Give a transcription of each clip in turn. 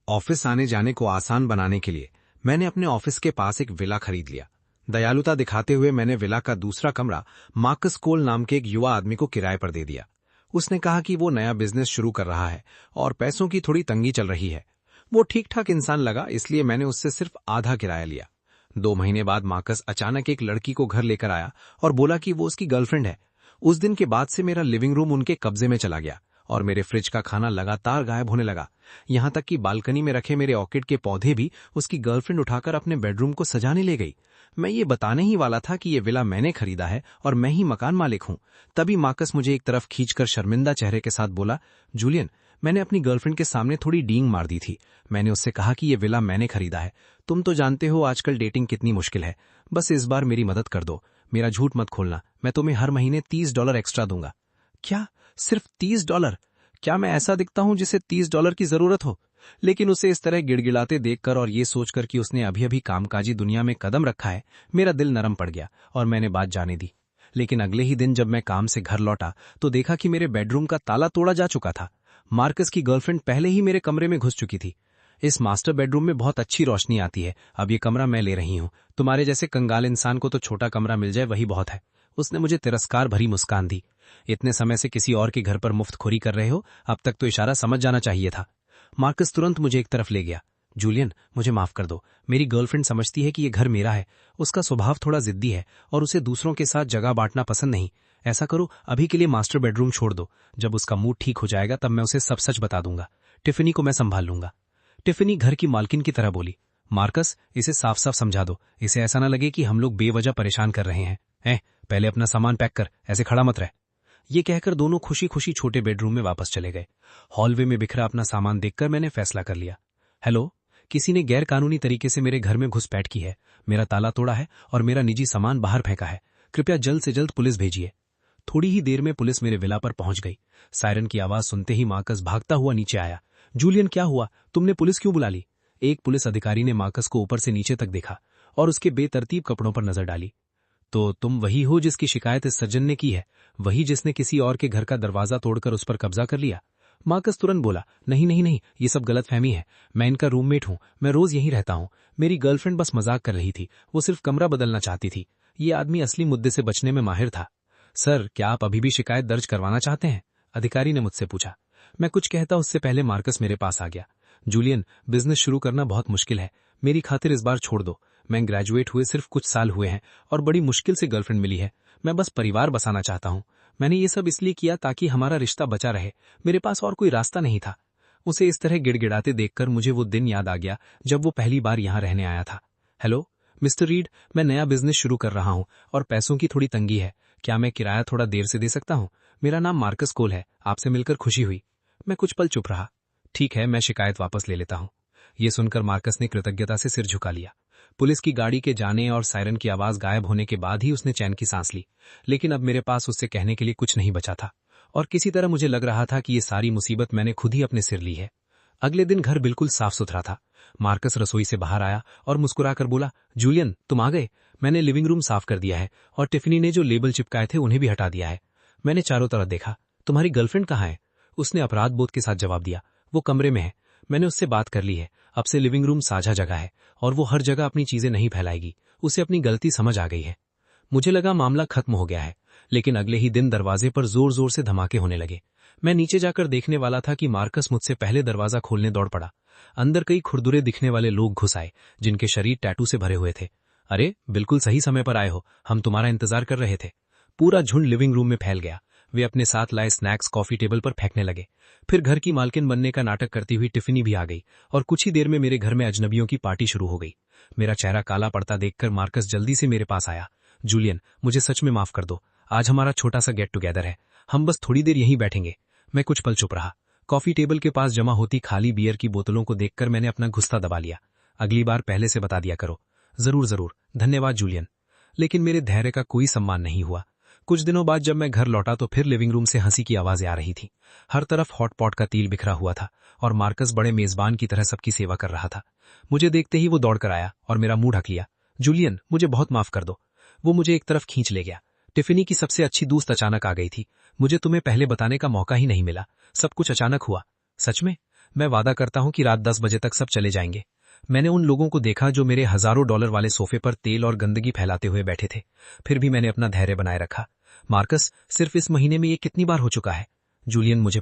Office आने जाने को आसान बनाने के लिए मैंने अपने ऑफिस के पास एक विला खरीद लिया। दयालुता दिखाते हुए मैंने विला का दूसरा कमरा मार्कस कोल नाम के एक युवा आदमी को किराए पर दे दिया। उसने कहा कि वो नया बिजनेस शुरू कर रहा है और पैसों की थोड़ी तंगी चल रही है। वो ठीक ठाक इंसान लगा, इसलिए मैंने उससे सिर्फ आधा किराया लिया। 2 महीने बाद मार्कस अचानक एक लड़की को घर लेकर आया और बोला कि वो उसकी गर्लफ्रेंड है। उस दिन के बाद से मेरा लिविंग रूम उनके कब्जे में चला गया और मेरे फ्रिज का खाना लगातार गायब होने लगा। यहां तक कि बालकनी में रखे मेरे ऑर्किड के पौधे भी उसकी गर्लफ्रेंड उठाकर अपने बेडरूम को सजाने ले गई। मैं ये बताने ही वाला था कि ये विला मैंने खरीदा है और मैं ही मकान मालिक हूं। तभी मार्कस मुझे एक तरफ खींचकर शर्मिंदा चेहरे के साथ बोला, जूलियन, मैंने अपनी गर्लफ्रेंड के सामने थोड़ी डींग मार दी थी। मैंने उससे कहा कि ये विला मैंने खरीदा है। तुम तो जानते हो आजकल डेटिंग कितनी मुश्किल है। बस इस बार मेरी मदद कर दो। मेरा झूठ मत खोलना। मैं तुम्हें हर महीने $30 एक्स्ट्रा दूंगा। क्या? सिर्फ $30? क्या मैं ऐसा दिखता हूं जिसे $30 की जरूरत हो? लेकिन उसे इस तरह गिड़गिड़ाते देखकर और ये सोचकर कि उसने अभी अभी कामकाजी दुनिया में कदम रखा है, मेरा दिल नरम पड़ गया और मैंने बात जाने दी। लेकिन अगले ही दिन जब मैं काम से घर लौटा तो देखा कि मेरे बेडरूम का ताला तोड़ा जा चुका था। मार्कस की गर्लफ्रेंड पहले ही मेरे कमरे में घुस चुकी थी। इस मास्टर बेडरूम में बहुत अच्छी रोशनी आती है। अब ये कमरा मैं ले रही हूँ। तुम्हारे जैसे कंगाल इंसान को तो छोटा कमरा मिल जाए वही बहुत है। उसने मुझे तिरस्कार भरी मुस्कान दी। इतने समय से किसी और के घर पर मुफ्तखोरी कर रहे हो, अब तक तो इशारा समझ जाना चाहिए था। मार्कस तुरंत मुझे एक तरफ ले गया। जूलियन, मुझे माफ कर दो। मेरी गर्लफ्रेंड समझती है कि ये घर मेरा है। उसका स्वभाव थोड़ा जिद्दी है और उसे दूसरों के साथ जगह बांटना पसंद नहीं। ऐसा करो, अभी के लिए मास्टर बेडरूम छोड़ दो। जब उसका मूड ठीक हो जाएगा तब मैं उसे सब सच बता दूंगा। टिफिनी को मैं संभाल लूंगा। टिफिनी घर की मालकिन की तरह बोली, मार्कस, इसे साफ साफ समझा दो। इसे ऐसा न लगे कि हम लोग बेवजह परेशान कर रहे हैं। पहले अपना सामान पैक कर, ऐसे खड़ा मत रह। ये कहकर दोनों खुशी खुशी छोटे बेडरूम में वापस चले गए। हॉलवे में बिखरा अपना सामान देखकर मैंने फैसला कर लिया। हेलो, किसी ने गैर कानूनी तरीके से मेरे घर में घुसपैठ की है। मेरा ताला तोड़ा है और मेरा निजी सामान बाहर फेंका है। कृपया जल्द से जल्द पुलिस भेजिए। थोड़ी ही देर में पुलिस मेरे विला पर पहुंच गई। सायरन की आवाज सुनते ही मार्कस भागता हुआ नीचे आया। जूलियन, क्या हुआ? तुमने पुलिस क्यों बुला ली? एक पुलिस अधिकारी ने मार्कस को ऊपर से नीचे तक देखा और उसके बेतरतीब कपड़ों पर नजर डाली। तो तुम वही हो जिसकी शिकायत इस सज्जन ने की है? वही जिसने किसी और के घर का दरवाजा तोड़कर उस पर कब्जा कर लिया? मार्कस तुरंत बोला, नहीं नहीं नहीं, ये सब गलतफहमी है। मैं इनका रूममेट हूं। मैं रोज यहीं रहता हूं। मेरी गर्लफ्रेंड बस मजाक कर रही थी। वो सिर्फ कमरा बदलना चाहती थी। ये आदमी असली मुद्दे से बचने में माहिर था। सर, क्या आप अभी भी शिकायत दर्ज करवाना चाहते हैं? अधिकारी ने मुझसे पूछा। मैं कुछ कहता उससे पहले मार्कस मेरे पास आ गया। जूलियन, बिजनेस शुरू करना बहुत मुश्किल है। मेरी खातिर इस बार छोड़ दो। मैं ग्रेजुएट हुए सिर्फ कुछ साल हुए हैं और बड़ी मुश्किल से गर्लफ्रेंड मिली है। मैं बस परिवार बसाना चाहता हूँ। मैंने ये सब इसलिए किया ताकि हमारा रिश्ता बचा रहे। मेरे पास और कोई रास्ता नहीं था। उसे इस तरह गिड़गिड़ाते देखकर मुझे वो दिन याद आ गया जब वो पहली बार यहाँ रहने आया था। हेलो मिस्टर रीड, मैं नया बिजनेस शुरू कर रहा हूँ और पैसों की थोड़ी तंगी है। क्या मैं किराया थोड़ा देर से दे सकता हूँ? मेरा नाम मार्कस कोल है। आपसे मिलकर खुशी हुई। मैं कुछ पल चुप रहा। ठीक है, मैं शिकायत वापस ले लेता हूँ। ये सुनकर मार्कस ने कृतज्ञता से सिर झुका लिया। पुलिस की गाड़ी के जाने और सायरन की आवाज गायब होने के बाद ही उसने चैन की सांस ली। लेकिन अब मेरे पास उससे कहने के लिए कुछ नहीं बचा था और किसी तरह मुझे लग रहा था कि ये सारी मुसीबत मैंने खुद ही अपने सिर ली है। अगले दिन घर बिल्कुल साफ सुथरा था। मार्कस रसोई से बाहर आया और मुस्कुराकर बोला, जूलियन, तुम आ गए। मैंने लिविंग रूम साफ कर दिया है और टिफिनी ने जो लेबल चिपकाए थे उन्हें भी हटा दिया है। मैंने चारों तरफ देखा। तुम्हारी गर्लफ्रेंड कहाँ है? उसने अपराध बोध के साथ जवाब दिया, वो कमरे में है। मैंने उससे बात कर ली है। अब से लिविंग रूम साझा जगह है और वो हर जगह अपनी चीजें नहीं फैलाएगी। उसे अपनी गलती समझ आ गई है। मुझे लगा मामला खत्म हो गया है, लेकिन अगले ही दिन दरवाजे पर जोर जोर से धमाके होने लगे। मैं नीचे जाकर देखने वाला था कि मार्कस मुझसे पहले दरवाजा खोलने दौड़ पड़ा। अंदर कई खुरदुरे दिखने वाले लोग घुस आए जिनके शरीर टैटू से भरे हुए थे। अरे, बिल्कुल सही समय पर आए हो। हम तुम्हारा इंतजार कर रहे थे। पूरा झुंड लिविंग रूम में फैल गया। वे अपने साथ लाए स्नैक्स कॉफी टेबल पर फेंकने लगे। फिर घर की मालकिन बनने का नाटक करती हुई टिफिनी भी आ गई और कुछ ही देर में मेरे घर में अजनबियों की पार्टी शुरू हो गई। मेरा चेहरा काला पड़ता देखकर मार्कस जल्दी से मेरे पास आया। जूलियन, मुझे सच में माफ कर दो। आज हमारा छोटा सा गेट टुगेदर है। हम बस थोड़ी देर यहीं बैठेंगे। मैं कुछ पल चुप रहा। कॉफी टेबल के पास जमा होती खाली बियर की बोतलों को देखकर मैंने अपना गुस्सा दबा लिया। अगली बार पहले से बता दिया करो। जरूर जरूर, धन्यवाद जूलियन। लेकिन मेरे धैर्य का कोई सम्मान नहीं हुआ। कुछ दिनों बाद जब मैं घर लौटा तो फिर लिविंग रूम से हंसी की आवाजें आ रही थी। हर तरफ हॉट पॉट का तेल बिखरा हुआ था और मार्कस बड़े मेजबान की तरह सबकी सेवा कर रहा था। मुझे देखते ही वो दौड़कर आया और मेरा मुंह ढक लिया। जूलियन, मुझे बहुत माफ कर दो। वो मुझे एक तरफ खींच ले गया। टिफिनी की सबसे अच्छी दोस्त अचानक आ गई थी। मुझे तुम्हें पहले बताने का मौका ही नहीं मिला। सब कुछ अचानक हुआ। सच में? मैं वादा करता हूं कि रात 10 बजे तक सब चले जाएंगे। मैंने उन लोगों को देखा जो मेरे हजारों डॉलर वाले सोफे पर तेल और गंदगी फैलाते हुए बैठे थे। फिर भी मैंने अपना धैर्य बनाए रखा। मार्कस, सिर्फ इस महीने में ये कितनी बार हो चुका है? जूलियन, मुझे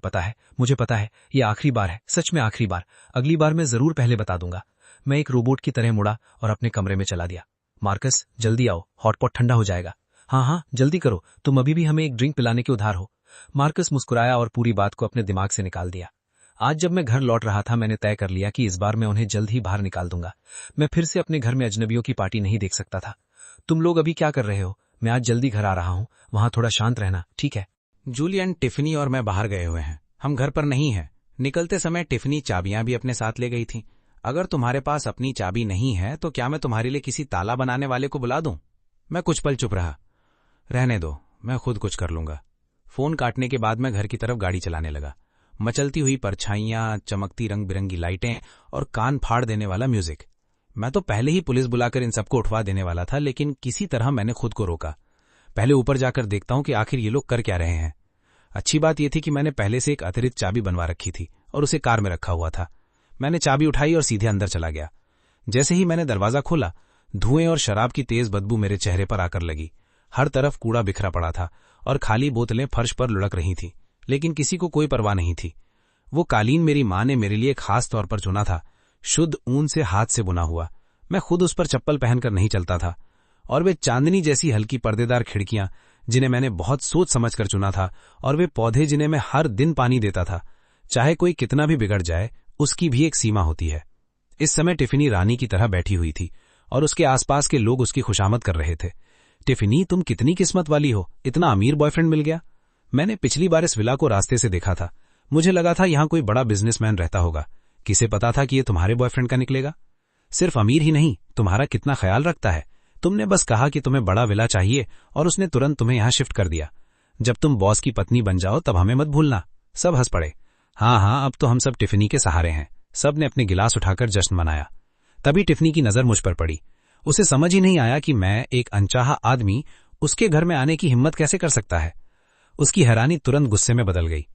पता है, ये आखिरी बार है, सच में आखिरी बार। अगली बार मैं जरूर पहले बता दूंगा। मैं एक रोबोट की तरह मुड़ा और अपने कमरे में चला दिया। मार्कस, जल्दी आओ, हॉटपॉट ठंडा हो जाएगा। हाँ, जल्दी करो, तुम अभी भी हमें एक ड्रिंक पिलाने के उधार हो। मार्कस मुस्कुराया और पूरी बात को अपने दिमाग से निकाल दिया। आज जब मैं घर लौट रहा था, मैंने तय कर लिया कि इस बार मैं उन्हें जल्द ही बाहर निकाल दूंगा। मैं फिर से अपने घर में अजनबियों की पार्टी नहीं देख सकता था। तुम लोग अभी क्या कर रहे हो? मैं आज जल्दी घर आ रहा हूँ, वहां थोड़ा शांत रहना, ठीक है? जूलियन, टिफनी और मैं बाहर गए हुए हैं, हम घर पर नहीं हैं। निकलते समय टिफनी चाबियां भी अपने साथ ले गई थीं। अगर तुम्हारे पास अपनी चाबी नहीं है तो क्या मैं तुम्हारे लिए किसी ताला बनाने वाले को बुला दूं? मैं कुछ पल चुप रहा। रहने दो, मैं खुद कुछ कर लूंगा। फोन काटने के बाद मैं घर की तरफ गाड़ी चलाने लगा। मचलती हुई परछाइयां, चमकती रंग बिरंगी लाइटें और कान फाड़ देने वाला म्यूजिक। मैं तो पहले ही पुलिस बुलाकर इन सबको उठवा देने वाला था, लेकिन किसी तरह मैंने खुद को रोका। पहले ऊपर जाकर देखता हूं कि आखिर ये लोग कर क्या रहे हैं। अच्छी बात यह थी कि मैंने पहले से एक अतिरिक्त चाबी बनवा रखी थी और उसे कार में रखा हुआ था। मैंने चाबी उठाई और सीधे अंदर चला गया। जैसे ही मैंने दरवाजा खोला, धुएं और शराब की तेज बदबू मेरे चेहरे पर आकर लगी। हर तरफ कूड़ा बिखरा पड़ा था और खाली बोतलें फर्श पर लुढ़क रही थीं, लेकिन किसी को कोई परवाह नहीं थी। वो कालीन मेरी मां ने मेरे लिए खास तौर पर चुना था, शुद्ध ऊन से हाथ से बुना हुआ। मैं खुद उस पर चप्पल पहनकर नहीं चलता था। और वे चांदनी जैसी हल्की पर्देदार खिड़कियां जिन्हें मैंने बहुत सोच समझकर चुना था, और वे पौधे जिन्हें मैं हर दिन पानी देता था। चाहे कोई कितना भी बिगड़ जाए, उसकी भी एक सीमा होती है। इस समय टिफनी रानी की तरह बैठी हुई थी और उसके आसपास के लोग उसकी खुशामद कर रहे थे। टिफनी, तुम कितनी किस्मत वाली हो, इतना अमीर बॉयफ्रेंड मिल गया। मैंने पिछली बार इस विला को रास्ते से देखा था। मुझे लगा था यहां कोई बड़ा बिजनेसमैन रहता होगा। किसे पता था कि ये तुम्हारे बॉयफ्रेंड का निकलेगा। सिर्फ अमीर ही नहीं, तुम्हारा कितना ख्याल रखता है। तुमने बस कहा कि तुम्हें बड़ा विला चाहिए और उसने तुरंत तुम्हें यहां शिफ्ट कर दिया। जब तुम बॉस की पत्नी बन जाओ तब हमें मत भूलना। सब हंस पड़े। हाँ, अब तो हम सब टिफनी के सहारे हैं। सब ने अपने गिलास उठाकर जश्न मनाया। तभी टिफनी की नजर मुझ पर पड़ी। उसे समझ ही नहीं आया कि मैं, एक अनचाहा आदमी, उसके घर में आने की हिम्मत कैसे कर सकता है। उसकी हैरानी तुरंत गुस्से में बदल गई।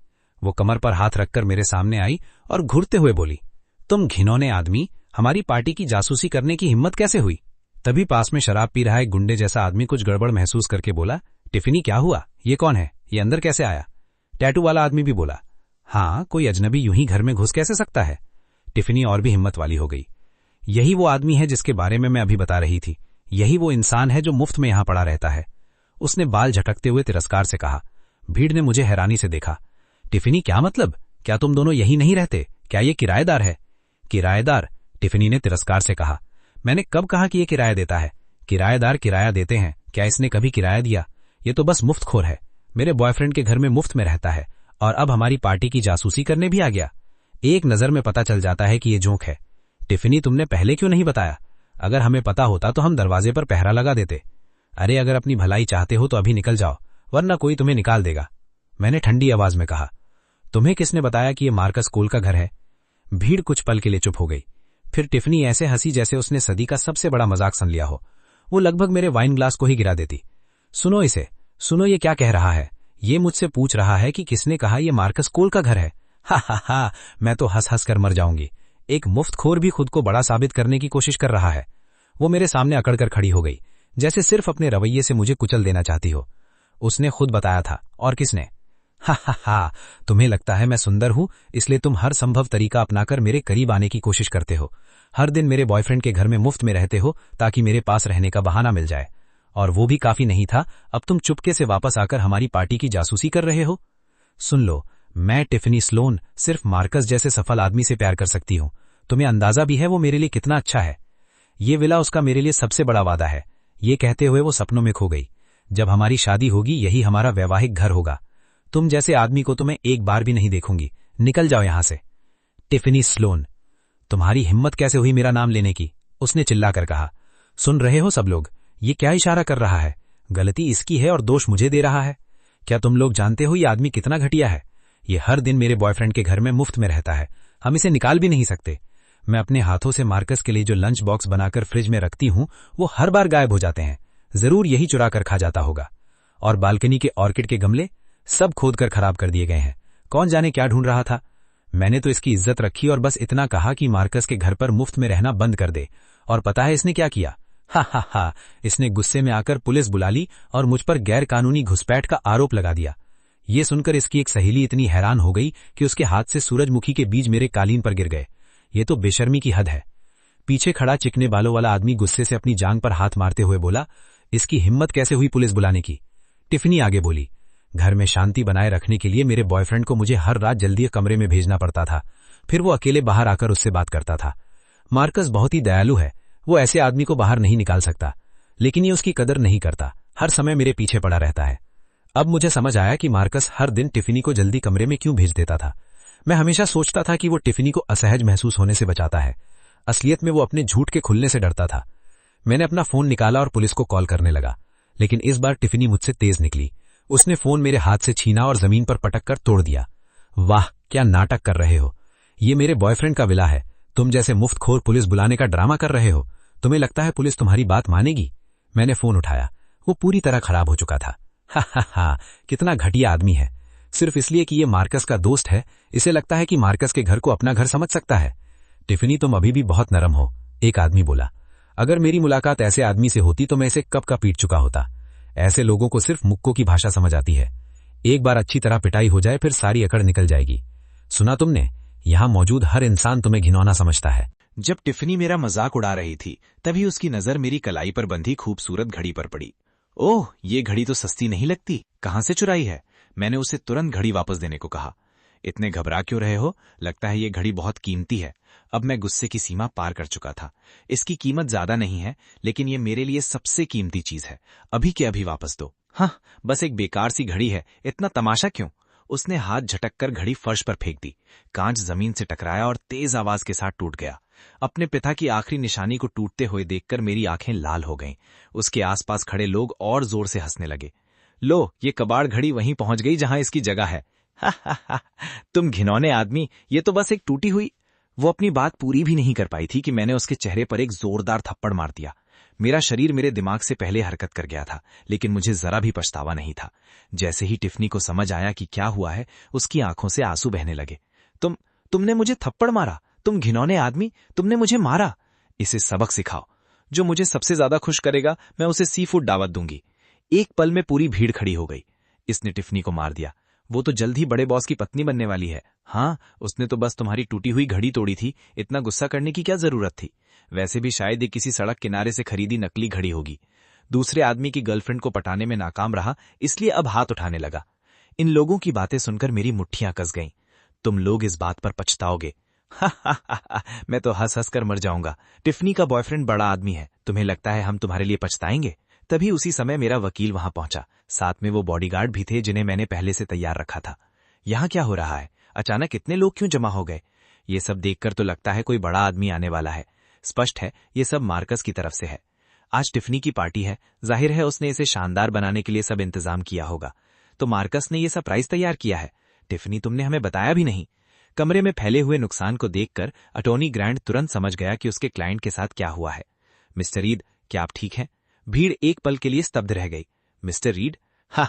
वो कमर पर हाथ रखकर मेरे सामने आई और घुरते हुए बोली, तुम घिनौने आदमी, हमारी पार्टी की जासूसी करने की हिम्मत कैसे हुई? तभी पास में शराब पी रहा एक गुंडे जैसा आदमी कुछ गड़बड़ महसूस करके बोला, टिफनी, क्या हुआ? ये कौन है? ये अंदर कैसे आया? टैटू वाला आदमी भी बोला, हाँ, कोई अजनबी यूं ही घर में घुस कैसे सकता है? टिफनी और भी हिम्मत वाली हो गई। यही वो आदमी है जिसके बारे में मैं अभी बता रही थी। यही वो इंसान है जो मुफ्त में यहां पड़ा रहता है। उसने बाल झटकते हुए तिरस्कार से कहा। भीड़ ने मुझे हैरानी से देखा। टिफनी, क्या मतलब? क्या तुम दोनों यही नहीं रहते? क्या ये किराएदार है? किराएदार? टिफनी ने तिरस्कार से कहा। मैंने कब कहा कि ये किराया देता है? किराएदार किराया देते हैं। क्या इसने कभी किराया दिया? ये तो बस मुफ्तखोर है। मेरे बॉयफ्रेंड के घर में मुफ्त में रहता है और अब हमारी पार्टी की जासूसी करने भी आ गया। एक नजर में पता चल जाता है कि ये जोक है। टिफनी, तुमने पहले क्यों नहीं बताया? अगर हमें पता होता तो हम दरवाजे पर पहरा लगा देते। अरे, अगर अपनी भलाई चाहते हो तो अभी निकल जाओ, वरना कोई तुम्हें निकाल देगा। मैंने ठंडी आवाज में कहा। तुम्हें किसने बताया कि ये मार्कस कोल का घर है? भीड़ कुछ पल के लिए चुप हो गई। फिर टिफनी ऐसे हंसी जैसे उसने सदी का सबसे बड़ा मजाक सुन लिया हो। वो लगभग मेरे वाइन ग्लास को ही गिरा देती। सुनो इसे, सुनो, ये क्या कह रहा है? ये मुझसे पूछ रहा है कि किसने कहा ये मार्कस कोल का घर है। हा, मैं तो हंस हंस कर मर जाऊंगी। एक मुफ्तखोर भी खुद को बड़ा साबित करने की कोशिश कर रहा है। वो मेरे सामने अकड़कर खड़ी हो गई, जैसे सिर्फ अपने रवैये से मुझे कुचल देना चाहती हो। उसने खुद बताया था। और किसने? हा, तुम्हें लगता है मैं सुंदर हूं, इसलिए तुम हर संभव तरीका अपनाकर मेरे करीब आने की कोशिश करते हो। हर दिन मेरे बॉयफ्रेंड के घर में मुफ्त में रहते हो ताकि मेरे पास रहने का बहाना मिल जाए। और वो भी काफी नहीं था, अब तुम चुपके से वापस आकर हमारी पार्टी की जासूसी कर रहे हो। सुन लो, मैं टिफनी स्लोन सिर्फ मार्कस जैसे सफल आदमी से प्यार कर सकती हूं। तुम्हें अंदाजा भी है वो मेरे लिए कितना अच्छा है। ये विला उसका मेरे लिए सबसे बड़ा वादा है। ये कहते हुए वो सपनों में खो गई। जब हमारी शादी होगी यही हमारा वैवाहिक घर होगा। तुम जैसे आदमी को तो मैं एक बार भी नहीं देखूंगी। निकल जाओ यहां से। टिफनी स्लोन, तुम्हारी हिम्मत कैसे हुई मेरा नाम लेने की? उसने चिल्लाकर कहा। सुन रहे हो सब लोग, ये क्या इशारा कर रहा है? गलती इसकी है और दोष मुझे दे रहा है। क्या तुम लोग जानते हो ये आदमी कितना घटिया है? ये हर दिन मेरे बॉयफ्रेंड के घर में मुफ्त में रहता है। हम इसे निकाल भी नहीं सकते। मैं अपने हाथों से मार्कस के लिए जो लंच बॉक्स बनाकर फ्रिज में रखती हूं वो हर बार गायब हो जाते हैं। जरूर यही चुरा कर खा जाता होगा। और बालकनी के ऑर्किड के गमले सब खोदकर खराब कर दिए गए हैं। कौन जाने क्या ढूंढ रहा था। मैंने तो इसकी इज्जत रखी और बस इतना कहा कि मार्कस के घर पर मुफ्त में रहना बंद कर दे। और पता है इसने क्या किया? हा हा हा, इसने गुस्से में आकर पुलिस बुला ली और मुझ पर गैर कानूनी घुसपैठ का आरोप लगा दिया। ये सुनकर इसकी एक सहेली इतनी हैरान हो गई कि उसके हाथ से सूरजमुखी के बीज मेरे कालीन पर गिर गए। ये तो बेशर्मी की हद है। पीछे खड़ा चिकने बालों वाला आदमी गुस्से से अपनी जांग पर हाथ मारते हुए बोला, इसकी हिम्मत कैसे हुई पुलिस बुलाने की? टिफनी आगे बोली, घर में शांति बनाए रखने के लिए मेरे बॉयफ्रेंड को मुझे हर रात जल्दी कमरे में भेजना पड़ता था, फिर वो अकेले बाहर आकर उससे बात करता था। मार्कस बहुत ही दयालु है, वो ऐसे आदमी को बाहर नहीं निकाल सकता, लेकिन ये उसकी कदर नहीं करता, हर समय मेरे पीछे पड़ा रहता है। अब मुझे समझ आया कि मार्कस हर दिन टिफनी को जल्दी कमरे में क्यों भेज देता था। मैं हमेशा सोचता था कि वो टिफनी को असहज महसूस होने से बचाता है, असलियत में वो अपने झूठ के खुलने से डरता था। मैंने अपना फोन निकाला और पुलिस को कॉल करने लगा, लेकिन इस बार टिफनी मुझसे तेज निकली। उसने फोन मेरे हाथ से छीना और जमीन पर पटक कर तोड़ दिया। वाह, क्या नाटक कर रहे हो? ये मेरे बॉयफ्रेंड का विला है, तुम जैसे मुफ्तखोर पुलिस बुलाने का ड्रामा कर रहे हो। तुम्हें लगता है पुलिस तुम्हारी बात मानेगी? मैंने फोन उठाया, वो पूरी तरह खराब हो चुका था। हा हा हा, कितना घटिया आदमी है। सिर्फ इसलिए कि ये मार्कस का दोस्त है, इसे लगता है कि मार्कस के घर को अपना घर समझ सकता है। टिफनी, तुम अभी भी बहुत नरम हो, एक आदमी बोला। अगर मेरी मुलाकात ऐसे आदमी से होती तो मैं इसे कब का पीट चुका होता। ऐसे लोगों को सिर्फ मुक्कों की भाषा समझ आती है। एक बार अच्छी तरह पिटाई हो जाए फिर सारी अकड़ निकल जाएगी। सुना तुमने, यहां मौजूद हर इंसान तुम्हें घिनौना समझता है। जब टिफनी मेरा मजाक उड़ा रही थी तभी उसकी नजर मेरी कलाई पर बंधी खूबसूरत घड़ी पर पड़ी। ओह, ये घड़ी तो सस्ती नहीं लगती, कहां से चुराई है? मैंने उसे तुरंत घड़ी वापस देने को कहा। इतने घबरा क्यों रहे हो? लगता है ये घड़ी बहुत कीमती है। अब मैं गुस्से की सीमा पार कर चुका था। इसकी कीमत ज्यादा नहीं है, लेकिन ये मेरे लिए सबसे कीमती चीज है। अभी के अभी वापस दो। हाँ, बस एक बेकार सी घड़ी है, इतना तमाशा क्यों? उसने हाथ झटक कर घड़ी फर्श पर फेंक दी। कांच जमीन से टकराया और तेज आवाज के साथ टूट गया। अपने पिता की आखिरी निशानी को टूटते हुए देखकर मेरी आंखें लाल हो गईं। उसके आसपास खड़े लोग और जोर से हंसने लगे। लो, ये कबाड़ घड़ी वहीं पहुंच गई जहां इसकी जगह है। हा हा हा, तुम घिनौने आदमी, ये तो बस एक टूटी हुई। वो अपनी बात पूरी भी नहीं कर पाई थी कि मैंने उसके चेहरे पर एक जोरदार थप्पड़ मार दिया। मेरा शरीर मेरे दिमाग से पहले हरकत कर गया था, लेकिन मुझे जरा भी पछतावा नहीं था। जैसे ही टिफनी को समझ आया कि क्या हुआ है, उसकी आंखों से आंसू बहने लगे। तुमने मुझे थप्पड़ मारा? तुम घिनौने आदमी, तुमने मुझे मारा। इसे सबक सिखाओ। जो मुझे सबसे ज्यादा खुश करेगा मैं उसे सी फूड दावत दूंगी। एक पल में पूरी भीड़ खड़ी हो गई। इसने टिफनी को मार दिया। वो तो जल्द ही बड़े बॉस की पत्नी बनने वाली है। हाँ, उसने तो बस तुम्हारी टूटी हुई घड़ी तोड़ी थी, इतना गुस्सा करने की क्या जरूरत थी? वैसे भी शायद ये किसी सड़क किनारे से खरीदी नकली घड़ी होगी। दूसरे आदमी की गर्लफ्रेंड को पटाने में नाकाम रहा, इसलिए अब हाथ उठाने लगा। इन लोगों की बातें सुनकर मेरी मुट्ठियां कस गईं। तुम लोग इस बात पर पछताओगे। मैं तो हंस हंस कर मर जाऊंगा। टिफनी का बॉयफ्रेंड बड़ा आदमी है, तुम्हें लगता है हम तुम्हारे लिए पछताएंगे? तभी उसी समय मेरा वकील वहां पहुंचा। साथ में वो बॉडीगार्ड भी थे जिन्हें मैंने पहले से तैयार रखा था। यहाँ क्या हो रहा है? अचानक इतने लोग क्यों जमा हो गए? ये सब देखकर तो लगता है कोई बड़ा आदमी आने वाला है। स्पष्ट है ये सब मार्कस की तरफ से है। आज टिफनी की पार्टी है, जाहिर है उसने इसे शानदार बनाने के लिए सब इंतजाम किया होगा। तो मार्कस ने ये सरप्राइज तैयार किया है। टिफनी, तुमने हमें बताया भी नहीं। कमरे में फैले हुए नुकसान को देखकर अटॉर्नी ग्रैंड तुरंत समझ गया कि उसके क्लाइंट के साथ क्या हुआ है। मिस्टर रीड, क्या आप ठीक हैं? भीड़ एक पल के लिए स्तब्ध रह गई। Mister read? हा,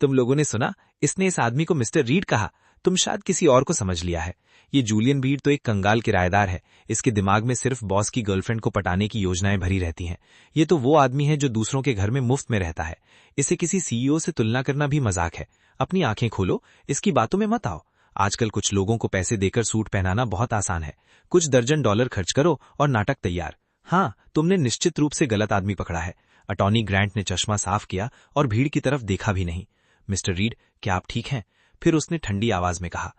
तुम लोगों ने सुना? इसने इस आदमी को मिस्टर रीड कहा। तुम शायद किसी और को समझ लिया है। ये जूलियन रीड तो एक कंगाल किराएदार है। इसके दिमाग में सिर्फ बॉस की गर्लफ्रेंड को पटाने की योजनाएं भरी रहती हैं। ये तो वो आदमी है जो दूसरों के घर में मुफ्त में रहता है। इसे किसी सीईओ से तुलना करना भी मजाक है। अपनी आंखें खोलो, इसकी बातों में मत आओ। आजकल कुछ लोगों को पैसे देकर सूट पहनाना बहुत आसान है। कुछ दर्जन डॉलर खर्च करो और नाटक तैयार। हाँ, तुमने निश्चित रूप से गलत आदमी पकड़ा है। अटॉर्नी ग्रैंट ने चश्मा साफ किया और भीड़ की तरफ देखा भी नहीं। मिस्टर रीड, क्या आप ठीक हैं? फिर उसने ठंडी आवाज में कहा,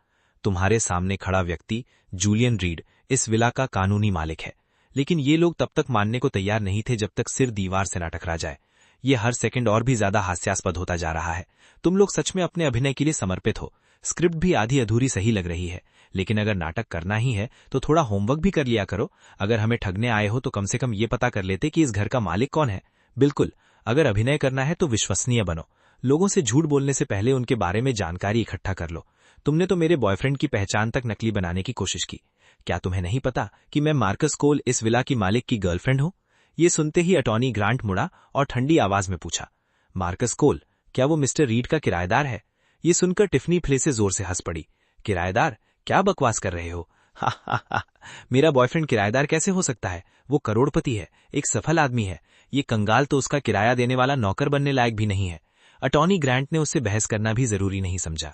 तुम्हारे सामने खड़ा व्यक्ति जूलियन रीड इस विला का कानूनी मालिक है। लेकिन ये लोग तब तक मानने को तैयार नहीं थे जब तक सिर दीवार से ना टकरा जाए। ये हर सेकंड और भी ज्यादा हास्यास्पद होता जा रहा है। तुम लोग सच में अपने अभिनय के लिए समर्पित हो। स्क्रिप्ट भी आधी अधूरी सही लग रही है, लेकिन अगर नाटक करना ही है तो थोड़ा होमवर्क भी कर लिया करो। अगर हमें ठगने आए हो तो कम से कम ये पता कर लेते कि इस घर का मालिक कौन है। बिल्कुल, अगर अभिनय करना है तो विश्वसनीय बनो। लोगों से झूठ बोलने से पहले उनके बारे में जानकारी इकट्ठा कर लो। तुमने तो मेरे बॉयफ्रेंड की पहचान तक नकली बनाने की कोशिश की। क्या तुम्हें नहीं पता कि मैं मार्कस कोल इस विला की मालिक की गर्लफ्रेंड हूं? ये सुनते ही अटॉर्नी ग्रांट मुड़ा और ठंडी आवाज में पूछा, मार्कस कोल, क्या वो मिस्टर रीड का किराएदार है? ये सुनकर टिफनी फिर से जोर से हंस पड़ी। किराएदार? क्या बकवास कर रहे हो? हा हा हा, मेरा बॉयफ्रेंड किराएदार कैसे हो सकता है? वो करोड़पति है, एक सफल आदमी है। ये कंगाल तो उसका किराया देने वाला नौकर बनने लायक भी नहीं है। अटॉर्नी ग्रांट ने उससे बहस करना भी जरूरी नहीं समझा।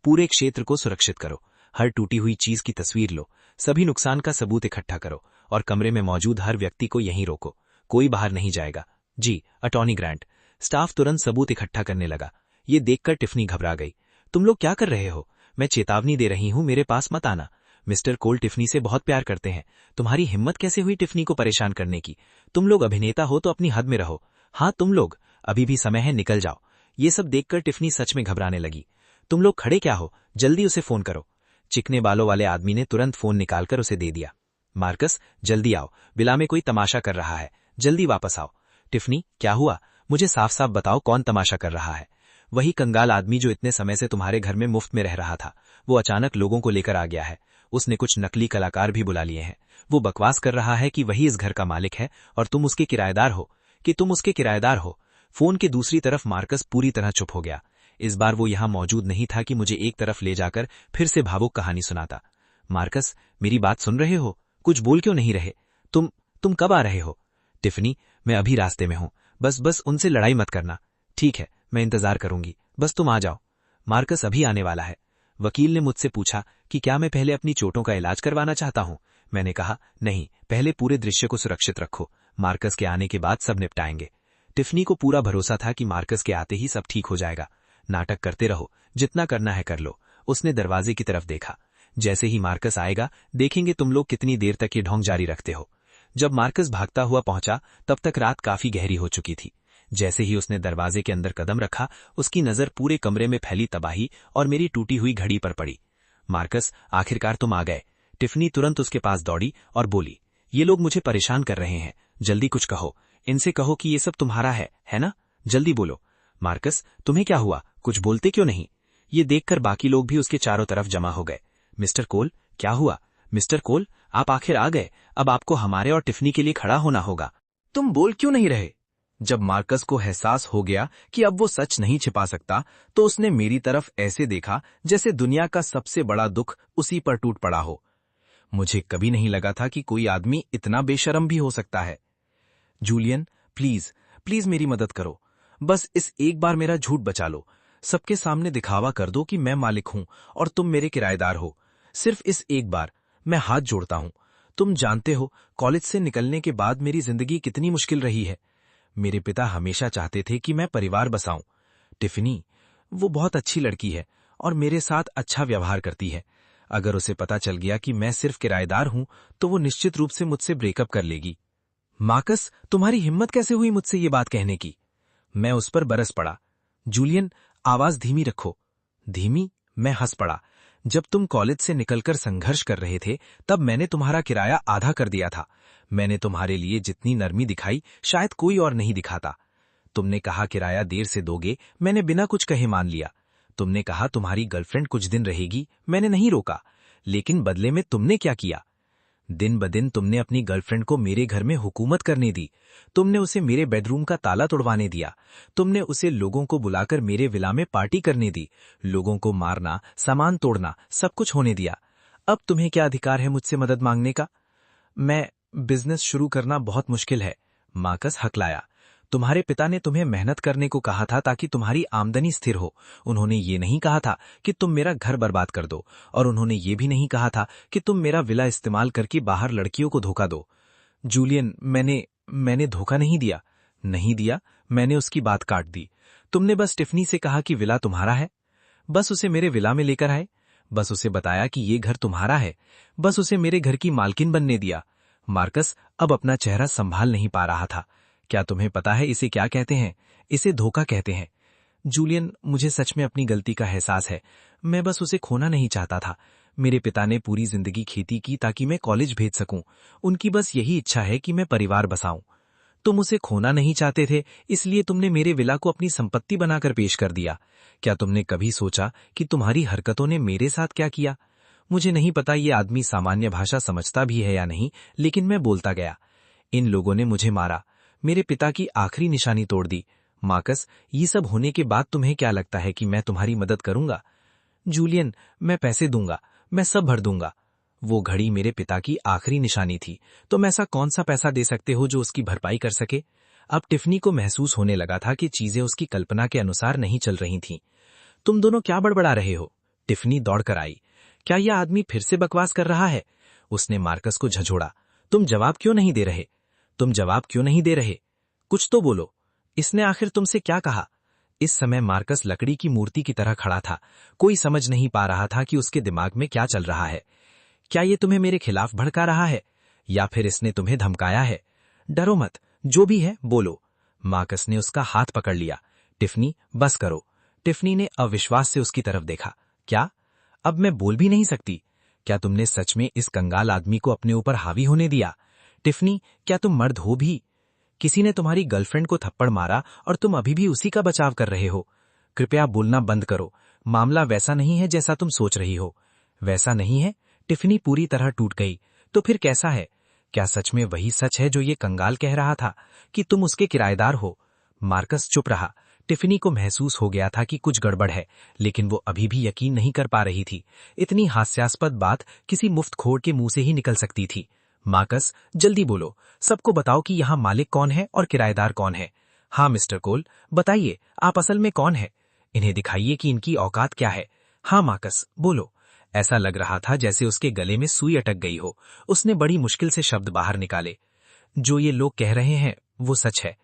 पूरे क्षेत्र को सुरक्षित करो, हर टूटी हुई चीज की तस्वीर लो, सभी नुकसान का सबूत इकट्ठा करो और कमरे में मौजूद हर व्यक्ति को यहीं रोको। कोई बाहर नहीं जाएगा। जी अटॉर्नी ग्रांट। स्टाफ तुरंत सबूत इकट्ठा करने लगा। ये देखकर टिफनी घबरा गई। तुम लोग क्या कर रहे हो? मैं चेतावनी दे रही हूं, मेरे पास मत आना। मिस्टर कोल टिफनी से बहुत प्यार करते हैं। तुम्हारी हिम्मत कैसे हुई टिफनी को परेशान करने की? तुम लोग अभिनेता हो तो अपनी हद में रहो। हाँ तुम लोग, अभी भी समय है, निकल जाओ। ये सब देखकर टिफनी सच में घबराने लगी। तुम लोग खड़े क्या हो? जल्दी उसे फोन करो। चिकने बालों वाले आदमी ने तुरंत फोन निकालकर उसे दे दिया। मार्कस जल्दी आओ, विला में कोई तमाशा कर रहा है, जल्दी वापस आओ। टिफनी क्या हुआ? मुझे साफ साफ बताओ कौन तमाशा कर रहा है? वही कंगाल आदमी जो इतने समय से तुम्हारे घर में मुफ्त में रह रहा था, वो अचानक लोगों को लेकर आ गया है। उसने कुछ नकली कलाकार भी बुला लिए हैं। वो बकवास कर रहा है कि वही इस घर का मालिक है और तुम उसके किराएदार हो। फोन के दूसरी तरफ मार्कस पूरी तरह चुप हो गया। इस बार वो यहां मौजूद नहीं था कि मुझे एक तरफ ले जाकर फिर से भावुक कहानी सुनाता। मार्कस मेरी बात सुन रहे हो? कुछ बोल क्यों नहीं रहे? तुम कब आ रहे हो? टिफनी मैं अभी रास्ते में हूं, बस उनसे लड़ाई मत करना। ठीक है, मैं इंतजार करूंगी, बस तुम आ जाओ। मार्कस अभी आने वाला है। वकील ने मुझसे पूछा कि क्या मैं पहले अपनी चोटों का इलाज करवाना चाहता हूं। मैंने कहा नहीं, पहले पूरे दृश्य को सुरक्षित रखो, मार्कस के आने के बाद सब निपटाएंगे। टिफनी को पूरा भरोसा था कि मार्कस के आते ही सब ठीक हो जाएगा। नाटक करते रहो, जितना करना है कर लो। उसने दरवाजे की तरफ देखा। जैसे ही मार्कस आएगा देखेंगे तुम लोग कितनी देर तक ये ढोंग जारी रखते हो। जब मार्कस भागता हुआ पहुंचा तब तक रात काफी गहरी हो चुकी थी। जैसे ही उसने दरवाजे के अंदर कदम रखा, उसकी नजर पूरे कमरे में फैली तबाही और मेरी टूटी हुई घड़ी पर पड़ी। मार्कस आखिरकार तुम आ गए। टिफनी तुरंत उसके पास दौड़ी और बोली, ये लोग मुझे परेशान कर रहे हैं, जल्दी कुछ कहो। इनसे कहो कि ये सब तुम्हारा है ना? जल्दी बोलो। मार्कस तुम्हें क्या हुआ? कुछ बोलते क्यों नहीं? ये देखकर बाकी लोग भी उसके चारों तरफ जमा हो गए। मिस्टर कोल क्या हुआ? मिस्टर कोल आप आखिर आ गए। अब आपको हमारे और टिफनी के लिए खड़ा होना होगा। तुम बोल क्यों नहीं रहे? जब मार्कस को एहसास हो गया कि अब वो सच नहीं छिपा सकता, तो उसने मेरी तरफ ऐसे देखा जैसे दुनिया का सबसे बड़ा दुख उसी पर टूट पड़ा हो। मुझे कभी नहीं लगा था कि कोई आदमी इतना बेशर्म भी हो सकता है। जूलियन प्लीज मेरी मदद करो। बस इस एक बार मेरा झूठ बचा लो। सबके सामने दिखावा कर दो कि मैं मालिक हूं और तुम मेरे किराएदार हो। सिर्फ इस एक बार, मैं हाथ जोड़ता हूं। तुम जानते हो कॉलेज से निकलने के बाद मेरी जिंदगी कितनी मुश्किल रही है। मेरे पिता हमेशा चाहते थे कि मैं परिवार बसाऊं। टिफनी वो बहुत अच्छी लड़की है और मेरे साथ अच्छा व्यवहार करती है। अगर उसे पता चल गया कि मैं सिर्फ किराएदार हूं तो वो निश्चित रूप से मुझसे ब्रेकअप कर लेगी। मार्कस तुम्हारी हिम्मत कैसे हुई मुझसे ये बात कहने की? मैं उस पर बरस पड़ा। जूलियन आवाज धीमी रखो। धीमी? मैं हंस पड़ा। जब तुम कॉलेज से निकलकर संघर्ष कर रहे थे तब मैंने तुम्हारा किराया आधा कर दिया था। मैंने तुम्हारे लिए जितनी नरमी दिखाई शायद कोई और नहीं दिखाता। तुमने कहा किराया देर से दोगे, मैंने बिना कुछ कहे मान लिया। तुमने कहा तुम्हारी गर्लफ्रेंड कुछ दिन रहेगी, मैंने नहीं रोका। लेकिन बदले में तुमने क्या किया? दिन ब दिन तुमने अपनी गर्लफ्रेंड को मेरे घर में हुकूमत करने दी। तुमने उसे मेरे बेडरूम का ताला तोड़वाने दिया। तुमने उसे लोगों को बुलाकर मेरे विला में पार्टी करने दी। लोगों को मारना, सामान तोड़ना, सब कुछ होने दिया। अब तुम्हें क्या अधिकार है मुझसे मदद मांगने का? मैं बिजनेस शुरू करना बहुत मुश्किल है। मार्कस हकलाया। तुम्हारे पिता ने तुम्हें मेहनत करने को कहा था ताकि तुम्हारी आमदनी स्थिर हो। उन्होंने ये नहीं कहा था कि तुम मेरा घर बर्बाद कर दो, और उन्होंने ये भी नहीं कहा था कि तुम मेरा विला इस्तेमाल करके बाहर लड़कियों को धोखा दो। जूलियन मैंने धोखा नहीं दिया। नहीं दिया? मैंने उसकी बात काट दी। तुमने बस टिफनी से कहा कि विला तुम्हारा है। बस उसे मेरे विला में लेकर आए। बस उसे बताया कि ये घर तुम्हारा है। बस उसे मेरे घर की मालकिन बनने दिया। मार्कस अब अपना चेहरा संभाल नहीं पा रहा था। क्या तुम्हें पता है इसे क्या कहते हैं? इसे धोखा कहते हैं। जूलियन मुझे सच में अपनी गलती का एहसास है। मैं बस उसे खोना नहीं चाहता था। मेरे पिता ने पूरी जिंदगी खेती की ताकि मैं कॉलेज भेज सकूं। उनकी बस यही इच्छा है कि मैं परिवार बसाऊं। तुम उसे खोना नहीं चाहते थे, इसलिए तुमने मेरे विला को अपनी संपत्ति बनाकर पेश कर दिया। क्या तुमने कभी सोचा कि तुम्हारी हरकतों ने मेरे साथ क्या किया? मुझे नहीं पता ये आदमी सामान्य भाषा समझता भी है या नहीं, लेकिन मैं बोलता गया। इन लोगों ने मुझे मारा, मेरे पिता की आखिरी निशानी तोड़ दी। मार्कस ये सब होने के बाद तुम्हें क्या लगता है कि मैं तुम्हारी मदद करूंगा? जूलियन मैं पैसे दूंगा। मैं सब भर दूंगा। वो घड़ी मेरे पिता की आखिरी निशानी थी, तुम ऐसा कौन सा पैसा दे सकते हो जो उसकी भरपाई कर सके? अब टिफनी को महसूस होने लगा था कि चीजें उसकी कल्पना के अनुसार नहीं चल रही थीं। तुम दोनों क्या बड़बड़ा रहे हो? टिफनी दौड़कर आई। क्या यह आदमी फिर से बकवास कर रहा है? उसने मार्कस को झंझोड़ा। तुम जवाब क्यों नहीं दे रहे? तुम जवाब क्यों नहीं दे रहे? कुछ तो बोलो। इसने आखिर तुमसे क्या कहा? इस समय मार्कस लकड़ी की मूर्ति की तरह खड़ा था। कोई समझ नहीं पा रहा था कि उसके दिमाग में क्या चल रहा है। क्या ये तुम्हें मेरे खिलाफ भड़का रहा है, या फिर इसने तुम्हें धमकाया है? डरो मत, जो भी है बोलो। मार्कस ने उसका हाथ पकड़ लिया। टिफनी, बस करो। टिफनी ने अविश्वास से उसकी तरफ देखा। क्या? अब मैं बोल भी नहीं सकती? क्या तुमने सच में इस कंगाल आदमी को अपने ऊपर हावी होने दिया? टिफनी, क्या तुम मर्द हो भी? किसी ने तुम्हारी गर्लफ्रेंड को थप्पड़ मारा और तुम अभी भी उसी का बचाव कर रहे हो। कृपया बोलना बंद करो। मामला वैसा नहीं है जैसा तुम सोच रही हो। वैसा नहीं है? टिफनी पूरी तरह टूट गई। तो फिर कैसा है? क्या सच में वही सच है जो ये कंगाल कह रहा था, कि तुम उसके किराएदार हो? मार्कस चुप रहा। टिफनी को महसूस हो गया था कि कुछ गड़बड़ है, लेकिन वो अभी भी यकीन नहीं कर पा रही थी। इतनी हास्यास्पद बात किसी मुफ्तखोर के मुंह से ही निकल सकती थी। मार्कस, जल्दी बोलो, सबको बताओ कि यहाँ मालिक कौन है और किराएदार कौन है। हाँ मिस्टर कोल, बताइए, आप असल में कौन है? इन्हें दिखाइए कि इनकी औकात क्या है। हाँ मार्कस, बोलो। ऐसा लग रहा था जैसे उसके गले में सुई अटक गई हो। उसने बड़ी मुश्किल से शब्द बाहर निकाले। जो ये लोग कह रहे हैं वो सच है।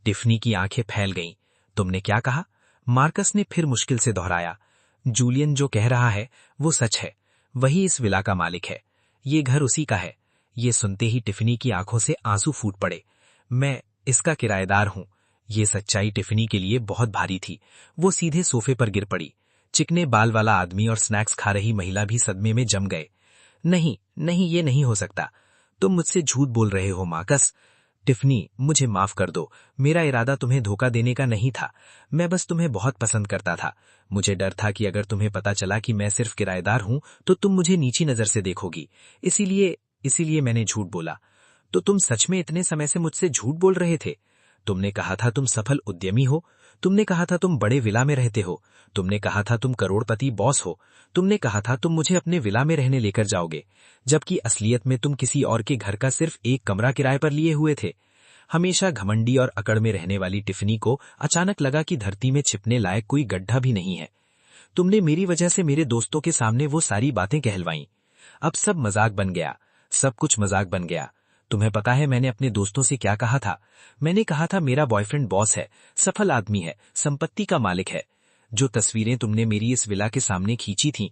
टिफनी की आंखें फैल गईं। तुमने क्या कहा? मार्कस ने फिर मुश्किल से दोहराया। जूलियन जो कह रहा है वो सच है। वही इस विला का मालिक है। ये घर उसी का है। ये सुनते ही टिफनी की आंखों से आंसू फूट पड़े। मैं इसका किराएदार हूं। ये सच्चाई टिफनी के लिए बहुत भारी थी। वो सीधे सोफे पर गिर पड़ी। चिकने बाल वाला आदमी और स्नैक्स खा रही महिला भी सदमे में जम गए। नहीं नहीं, ये नहीं हो सकता। तुम मुझसे झूठ बोल रहे हो मार्कस। टिफनी, मुझे माफ कर दो। मेरा इरादा तुम्हें धोखा देने का नहीं था। मैं बस तुम्हें बहुत पसंद करता था। मुझे डर था कि अगर तुम्हें पता चला कि मैं सिर्फ किराएदार हूं तो तुम मुझे नीची नजर से देखोगी। इसीलिए मैंने झूठ बोला। तो तुम सच में इतने समय से मुझसे झूठ बोल रहे थे? तुमने कहा था तुम सफल उद्यमी हो। तुमने कहा था तुम बड़े विला में रहते हो। तुमने कहा था तुम करोड़पति बॉस हो। तुमने कहा था तुम मुझे अपने विला में रहने लेकर जाओगे, जबकि असलियत में तुम किसी और के घर का सिर्फ एक कमरा किराए पर लिए हुए थे। हमेशा घमंडी और अकड़ में रहने वाली टिफनी को अचानक लगा कि धरती में छिपने लायक कोई गड्ढा भी नहीं है। तुमने मेरी वजह से मेरे दोस्तों के सामने वो सारी बातें कहलवाईं। अब सब मजाक बन गया। सब कुछ मजाक बन गया। तुम्हें पता है मैंने अपने दोस्तों से क्या कहा था? मैंने कहा था मेरा बॉयफ्रेंड बॉस है, सफल आदमी है, संपत्ति का मालिक है। जो तस्वीरें तुमने मेरी इस विला के सामने खींची थीं,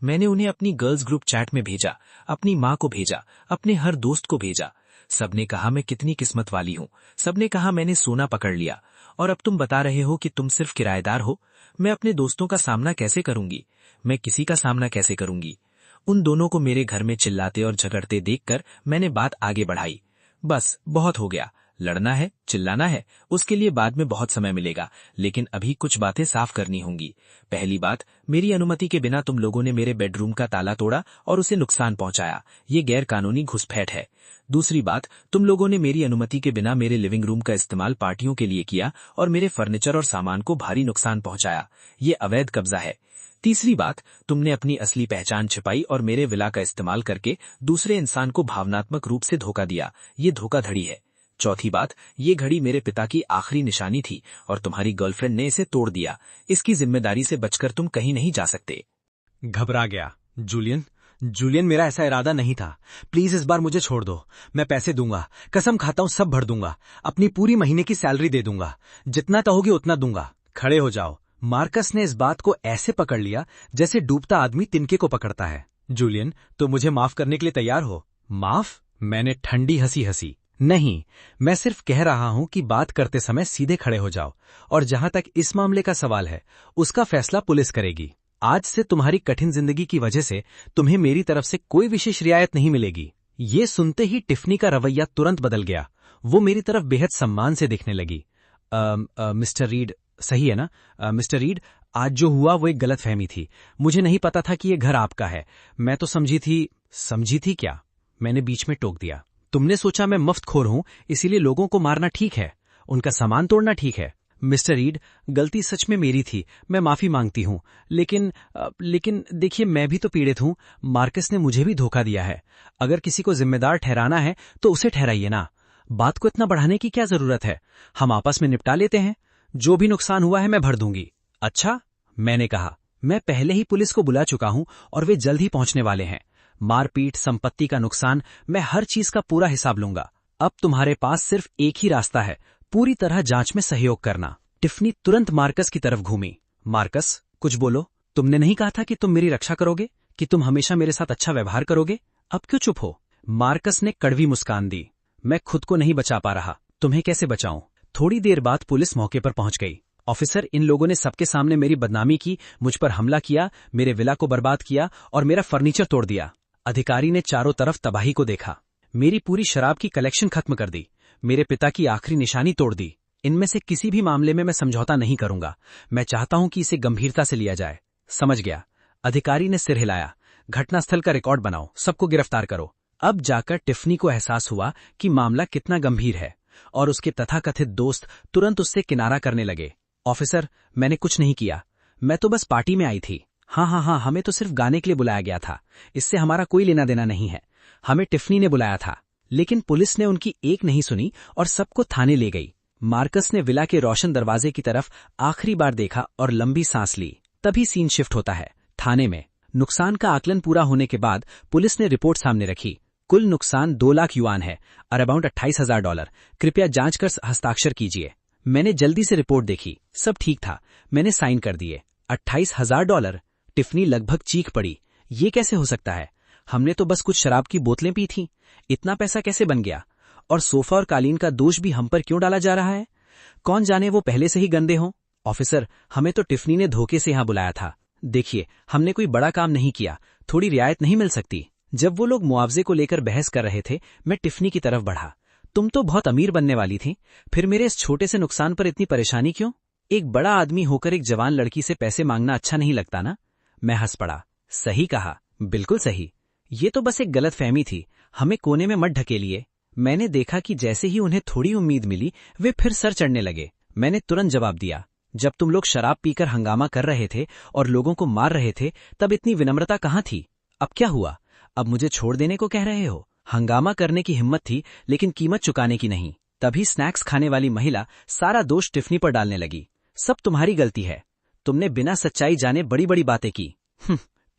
मैंने उन्हें अपनी गर्ल्स ग्रुप चैट में भेजा, अपनी माँ को भेजा, अपने हर दोस्त को भेजा। सबने कहा मैं कितनी किस्मत वाली हूँ। सबने कहा मैंने सोना पकड़ लिया। और अब तुम बता रहे हो कि तुम सिर्फ किराएदार हो। मैं अपने दोस्तों का सामना कैसे करूंगी? मैं किसी का सामना कैसे करूंगी? उन दोनों को मेरे घर में चिल्लाते और झगड़ते देखकर मैंने बात आगे बढ़ाई। बस बहुत हो गया। लड़ना है, चिल्लाना है, उसके लिए बाद में बहुत समय मिलेगा, लेकिन अभी कुछ बातें साफ करनी होंगी। पहली बात, मेरी अनुमति के बिना तुम लोगों ने मेरे बेडरूम का ताला तोड़ा और उसे नुकसान पहुंचाया। ये गैर कानूनी घुसपैठ है। दूसरी बात, तुम लोगों ने मेरी अनुमति के बिना मेरे लिविंग रूम का इस्तेमाल पार्टियों के लिए किया और मेरे फर्नीचर और सामान को भारी नुकसान पहुंचाया। ये अवैध कब्जा है। तीसरी बात, तुमने अपनी असली पहचान छिपाई और मेरे विला का इस्तेमाल करके दूसरे इंसान को भावनात्मक रूप से धोखा दिया। ये धोखाधड़ी है। चौथी बात, ये घड़ी मेरे पिता की आखिरी निशानी थी और तुम्हारी गर्लफ्रेंड ने इसे तोड़ दिया। इसकी जिम्मेदारी से बचकर तुम कहीं नहीं जा सकते। घबरा गया। जूलियन, मेरा ऐसा इरादा नहीं था। प्लीज इस बार मुझे छोड़ दो। मैं पैसे दूंगा, कसम खाता हूँ सब भर दूंगा। अपनी पूरी महीने की सैलरी दे दूंगा। जितना कहोगे उतना दूंगा। खड़े हो जाओ। मार्कस ने इस बात को ऐसे पकड़ लिया जैसे डूबता आदमी तिनके को पकड़ता है। जूलियन, तो मुझे माफ करने के लिए तैयार हो? माफ? मैंने ठंडी हंसी हंसी। नहीं, मैं सिर्फ कह रहा हूं कि बात करते समय सीधे खड़े हो जाओ, और जहां तक इस मामले का सवाल है उसका फैसला पुलिस करेगी। आज से तुम्हारी कठिन जिंदगी की वजह से तुम्हें मेरी तरफ से कोई विशेष रियायत नहीं मिलेगी। ये सुनते ही टिफनी का रवैया तुरंत बदल गया। वो मेरी तरफ बेहद सम्मान से देखने लगी। मिस्टर रीड, सही है ना? मिस्टर रीड, आज जो हुआ वो एक गलतफहमी थी। मुझे नहीं पता था कि ये घर आपका है। मैं तो समझी थी क्या? मैंने बीच में टोक दिया। तुमने सोचा मैं मुफ्तखोर हूं, इसीलिए लोगों को मारना ठीक है, उनका सामान तोड़ना ठीक है। मिस्टर रीड, गलती सच में मेरी थी, मैं माफी मांगती हूँ। लेकिन देखिए, मैं भी तो पीड़ित हूँ। मार्कस ने मुझे भी धोखा दिया है। अगर किसी को जिम्मेदार ठहराना है तो उसे ठहराइए ना। बात को इतना बढ़ाने की क्या जरूरत है? हम आपस में निपटा लेते हैं। जो भी नुकसान हुआ है मैं भर दूंगी। अच्छा, मैंने कहा, मैं पहले ही पुलिस को बुला चुका हूं और वे जल्द ही पहुंचने वाले हैं। मारपीट, संपत्ति का नुकसान, मैं हर चीज का पूरा हिसाब लूंगा। अब तुम्हारे पास सिर्फ एक ही रास्ता है, पूरी तरह जांच में सहयोग करना। टिफनी तुरंत मार्कस की तरफ घूमी। मार्कस, कुछ बोलो। तुमने नहीं कहा था कि तुम मेरी रक्षा करोगे, कि तुम हमेशा मेरे साथ अच्छा व्यवहार करोगे? अब क्यों चुप हो? मार्कस ने कड़वी मुस्कान दी। मैं खुद को नहीं बचा पा रहा, तुम्हें कैसे बचाऊं? थोड़ी देर बाद पुलिस मौके पर पहुंच गई। ऑफिसर, इन लोगों ने सबके सामने मेरी बदनामी की, मुझ पर हमला किया, मेरे विला को बर्बाद किया और मेरा फर्नीचर तोड़ दिया। अधिकारी ने चारों तरफ तबाही को देखा। मेरी पूरी शराब की कलेक्शन खत्म कर दी, मेरे पिता की आखिरी निशानी तोड़ दी। इनमें से किसी भी मामले में मैं समझौता नहीं करूंगा। मैं चाहता हूं कि इसे गंभीरता से लिया जाए। समझ गया। अधिकारी ने सिर हिलाया। घटनास्थल का रिकॉर्ड बनाओ, सबको गिरफ्तार करो। अब जाकर टिफनी को एहसास हुआ कि मामला कितना गंभीर है और उसके तथाकथित दोस्त तुरंत उससे किनारा करने लगे। ऑफिसर, मैंने कुछ नहीं किया, मैं तो बस पार्टी में आई थी। हाँ, हमें तो सिर्फ गाने के लिए बुलाया गया था, इससे हमारा कोई लेना देना नहीं है। हमें टिफनी ने बुलाया था। लेकिन पुलिस ने उनकी एक नहीं सुनी और सबको थाने ले गई। मार्कस ने विला के रोशन दरवाजे की तरफ आखिरी बार देखा और लंबी सांस ली। तभी सीन शिफ्ट होता है। थाने में नुकसान का आकलन पूरा होने के बाद पुलिस ने रिपोर्ट सामने रखी। कुल नुकसान 2 लाख युआन है, अराउंड $28,000। कृपया जांच कर हस्ताक्षर कीजिए। मैंने जल्दी से रिपोर्ट देखी, सब ठीक था। मैंने साइन कर दिए। $28,000? टिफनी लगभग चीख पड़ी। ये कैसे हो सकता है? हमने तो बस कुछ शराब की बोतलें पी थीं। इतना पैसा कैसे बन गया? और सोफा और कालीन का दोष भी हम पर क्यों डाला जा रहा है? कौन जाने वो पहले से ही गंदे हों। ऑफिसर, हमें तो टिफनी ने धोखे से यहां बुलाया था। देखिए, हमने कोई बड़ा काम नहीं किया, थोड़ी रियायत नहीं मिल सकती? जब वो लोग मुआवजे को लेकर बहस कर रहे थे, मैं टिफनी की तरफ बढ़ा। तुम तो बहुत अमीर बनने वाली थी, फिर मेरे इस छोटे से नुकसान पर इतनी परेशानी क्यों? एक बड़ा आदमी होकर एक जवान लड़की से पैसे मांगना अच्छा नहीं लगता ना? मैं हंस पड़ा। सही कहा, बिल्कुल सही। ये तो बस एक गलतफहमी थी, हमें कोने में मत ढकेलिए। मैंने देखा कि जैसे ही उन्हें थोड़ी उम्मीद मिली, वे फिर सर चढ़ने लगे। मैंने तुरंत जवाब दिया, जब तुम लोग शराब पीकर हंगामा कर रहे थे और लोगों को मार रहे थे, तब इतनी विनम्रता कहाँ थी? अब क्या हुआ? अब मुझे छोड़ देने को कह रहे हो? हंगामा करने की हिम्मत थी, लेकिन कीमत चुकाने की नहीं। तभी स्नैक्स खाने वाली महिला सारा दोष टिफनी पर डालने लगी। सब तुम्हारी गलती है, तुमने बिना सच्चाई जाने बड़ी बड़ी बातें की।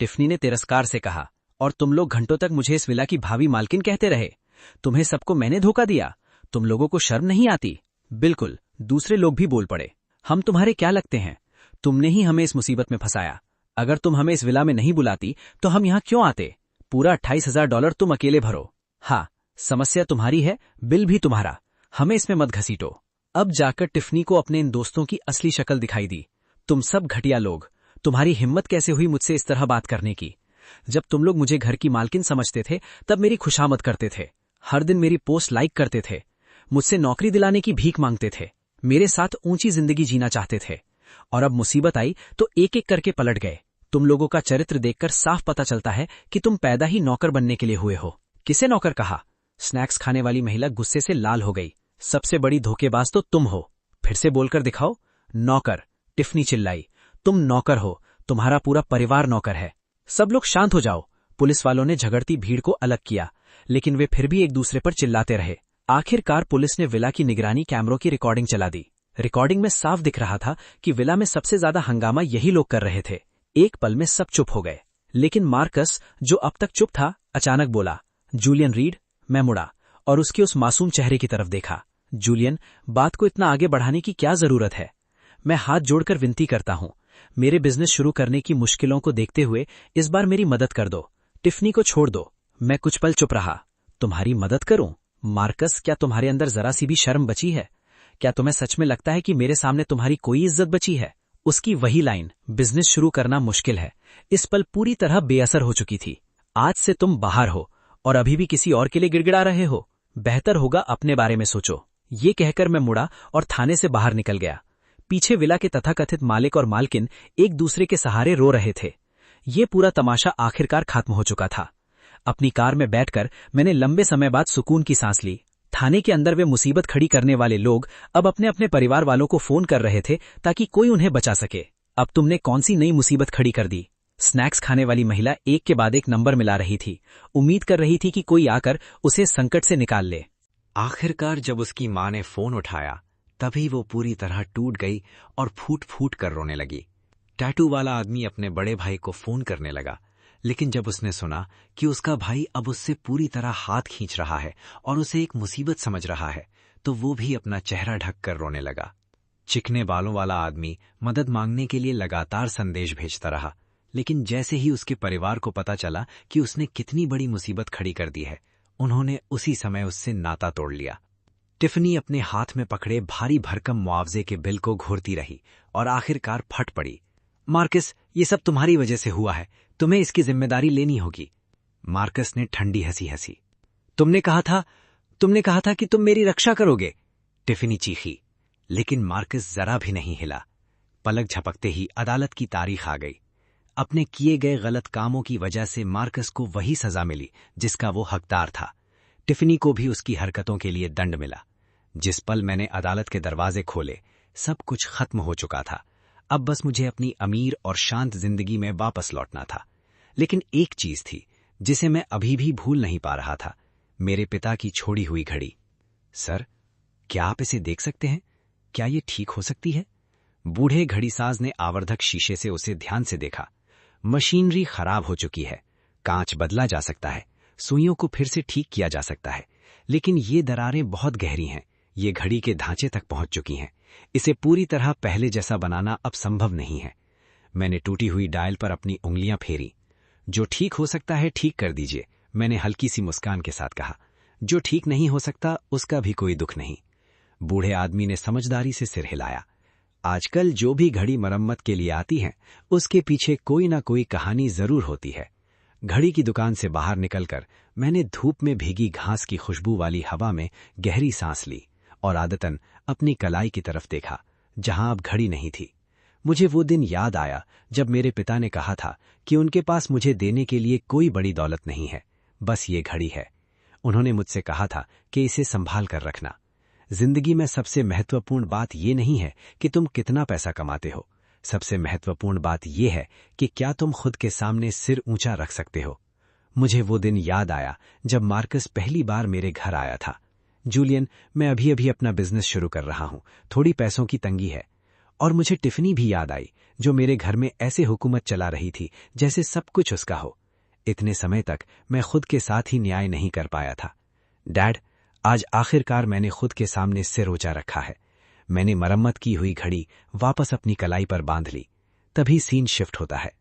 टिफनी ने तिरस्कार से कहा। और तुम लोग घंटों तक मुझे इस विला की भावी मालकिन कहते रहे। तुम्हें सबको मैंने धोखा दिया। तुम लोगों को शर्म नहीं आती? बिल्कुल। दूसरे लोग भी बोल पड़े। हम तुम्हारे क्या लगते हैं? तुमने ही हमें इस मुसीबत में फंसाया। अगर तुम हमें इस विला में नहीं बुलाती तो हम यहाँ क्यों आते? पूरा $28,000 तुम अकेले भरो। हाँ, समस्या तुम्हारी है, बिल भी तुम्हारा। हमें इसमें मत घसीटो। अब जाकर टिफनी को अपने इन दोस्तों की असली शक्ल दिखाई दी। तुम सब घटिया लोग, तुम्हारी हिम्मत कैसे हुई मुझसे इस तरह बात करने की? जब तुम लोग मुझे घर की मालकिन समझते थे, तब मेरी खुशामद करते थे, हर दिन मेरी पोस्ट लाइक करते थे, मुझसे नौकरी दिलाने की भीख मांगते थे, मेरे साथ ऊंची जिंदगी जीना चाहते थे। और अब मुसीबत आई तो एक एक करके पलट गए। तुम लोगों का चरित्र देखकर साफ पता चलता है कि तुम पैदा ही नौकर बनने के लिए हुए हो। किसे नौकर कहा? स्नैक्स खाने वाली महिला गुस्से से लाल हो गई। सबसे बड़ी धोखेबाज तो तुम हो। फिर से बोलकर दिखाओ। नौकर, टिफनी चिल्लाई। तुम नौकर हो, तुम्हारा पूरा परिवार नौकर है। सब लोग शांत हो जाओ। पुलिस वालों ने झगड़ती भीड़ को अलग किया, लेकिन वे फिर भी एक दूसरे पर चिल्लाते रहे। आखिरकार पुलिस ने विला की निगरानी कैमरों की रिकॉर्डिंग चला दी। रिकॉर्डिंग में साफ दिख रहा था कि विला में सबसे ज्यादा हंगामा यही लोग कर रहे थे। एक पल में सब चुप हो गए, लेकिन मार्कस, जो अब तक चुप था, अचानक बोला, जूलियन रीड। मैं मुड़ा और उसके उस मासूम चेहरे की तरफ देखा। जूलियन, बात को इतना आगे बढ़ाने की क्या जरूरत है? मैं हाथ जोड़कर विनती करता हूं, मेरे बिजनेस शुरू करने की मुश्किलों को देखते हुए इस बार मेरी मदद कर दो। टिफनी को छोड़ दो। मैं कुछ पल चुप रहा। तुम्हारी मदद करूं? मार्कस, क्या तुम्हारे अंदर जरा सी भी शर्म बची है? क्या तुम्हें सच में लगता है कि मेरे सामने तुम्हारी कोई इज्जत बची है? उसकी वही लाइन, बिजनेस शुरू करना मुश्किल है, इस पल पूरी तरह बेअसर हो चुकी थी। आज से तुम बाहर हो और अभी भी किसी और के लिए गिड़गिड़ा रहे हो। बेहतर होगा अपने बारे में सोचो। ये कहकर मैं मुड़ा और थाने से बाहर निकल गया। पीछे विला के तथाकथित मालिक और मालकिन एक दूसरे के सहारे रो रहे थे। ये पूरा तमाशा आखिरकार खत्म हो चुका था। अपनी कार में बैठकर मैंने लंबे समय बाद सुकून की सांस ली। थाने के अंदर वे मुसीबत खड़ी करने वाले लोग अब अपने अपने परिवार वालों को फोन कर रहे थे ताकि कोई उन्हें बचा सके। अब तुमने कौन सी नई मुसीबत खड़ी कर दी? स्नैक्स खाने वाली महिला एक के बाद एक नंबर मिला रही थी, उम्मीद कर रही थी कि कोई आकर उसे संकट से निकाल ले। आखिरकार जब उसकी मां ने फोन उठाया तभी वो पूरी तरह टूट गई और फूट फूट कर रोने लगी। टैटू वाला आदमी अपने बड़े भाई को फोन करने लगा, लेकिन जब उसने सुना कि उसका भाई अब उससे पूरी तरह हाथ खींच रहा है और उसे एक मुसीबत समझ रहा है, तो वो भी अपना चेहरा ढककर रोने लगा। चिकने बालों वाला आदमी मदद मांगने के लिए लगातार संदेश भेजता रहा, लेकिन जैसे ही उसके परिवार को पता चला कि उसने कितनी बड़ी मुसीबत खड़ी कर दी है, उन्होंने उसी समय उससे नाता तोड़ लिया। टिफनी अपने हाथ में पकड़े भारी भरकम मुआवजे के बिल को घूरती रही और आखिरकार फट पड़ी। मार्कस, ये सब तुम्हारी वजह से हुआ है, तुम्हें इसकी जिम्मेदारी लेनी होगी। मार्कस ने ठंडी हंसी हंसी। तुमने कहा था कि तुम मेरी रक्षा करोगे, टिफनी चीखी। लेकिन मार्कस जरा भी नहीं हिला। पलक झपकते ही अदालत की तारीख आ गई। अपने किए गए गलत कामों की वजह से मार्कस को वही सजा मिली जिसका वो हकदार था। टिफनी को भी उसकी हरकतों के लिए दंड मिला। जिस पल मैंने अदालत के दरवाजे खोले, सब कुछ खत्म हो चुका था। अब बस मुझे अपनी अमीर और शांत जिंदगी में वापस लौटना था। लेकिन एक चीज थी जिसे मैं अभी भी भूल नहीं पा रहा था, मेरे पिता की छोड़ी हुई घड़ी। सर, क्या आप इसे देख सकते हैं? क्या ये ठीक हो सकती है? बूढ़े घड़ीसाज ने आवर्धक शीशे से उसे ध्यान से देखा। मशीनरी खराब हो चुकी है, कांच बदला जा सकता है, सुइयों को फिर से ठीक किया जा सकता है, लेकिन ये दरारें बहुत गहरी हैं, ये घड़ी के ढांचे तक पहुंच चुकी हैं। इसे पूरी तरह पहले जैसा बनाना अब संभव नहीं है। मैंने टूटी हुई डायल पर अपनी उंगलियां फेरी। जो ठीक हो सकता है ठीक कर दीजिए, मैंने हल्की सी मुस्कान के साथ कहा। जो ठीक नहीं हो सकता उसका भी कोई दुख नहीं। बूढ़े आदमी ने समझदारी से सिर हिलाया। आजकल जो भी घड़ी मरम्मत के लिए आती है, उसके पीछे कोई ना कोई कहानी जरूर होती है। घड़ी की दुकान से बाहर निकलकर मैंने धूप में भीगी घास की खुशबू वाली हवा में गहरी सांस ली और आदतन अपनी कलाई की तरफ देखा, जहां अब घड़ी नहीं थी। मुझे वो दिन याद आया जब मेरे पिता ने कहा था कि उनके पास मुझे देने के लिए कोई बड़ी दौलत नहीं है, बस ये घड़ी है। उन्होंने मुझसे कहा था कि इसे संभाल कर रखना। जिंदगी में सबसे महत्वपूर्ण बात ये नहीं है कि तुम कितना पैसा कमाते हो, सबसे महत्वपूर्ण बात यह है कि क्या तुम खुद के सामने सिर ऊंचा रख सकते हो। मुझे वो दिन याद आया जब मार्कस पहली बार मेरे घर आया था। जूलियन, मैं अभी अभी अपना बिजनेस शुरू कर रहा हूं, थोड़ी पैसों की तंगी है। और मुझे टिफनी भी याद आई, जो मेरे घर में ऐसे हुकूमत चला रही थी जैसे सब कुछ उसका हो। इतने समय तक मैं खुद के साथ ही न्याय नहीं कर पाया था। डैड, आज आखिरकार मैंने खुद के सामने सिर ऊंचा रखा है। मैंने मरम्मत की हुई घड़ी वापस अपनी कलाई पर बांध ली। तभी सीन शिफ्ट होता है।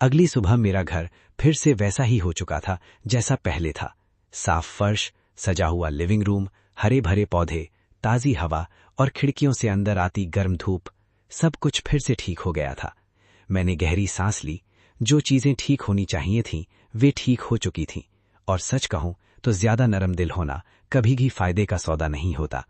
अगली सुबह मेरा घर फिर से वैसा ही हो चुका था जैसा पहले था। साफ फर्श, सजा हुआ लिविंग रूम, हरे भरे पौधे, ताजी हवा और खिड़कियों से अंदर आती गर्म धूप, सब कुछ फिर से ठीक हो गया था। मैंने गहरी सांस ली। जो चीजें ठीक होनी चाहिए थीं, वे ठीक हो चुकी थीं। और सच कहूं तो ज्यादा नरम दिल होना कभी भी फायदे का सौदा नहीं होता।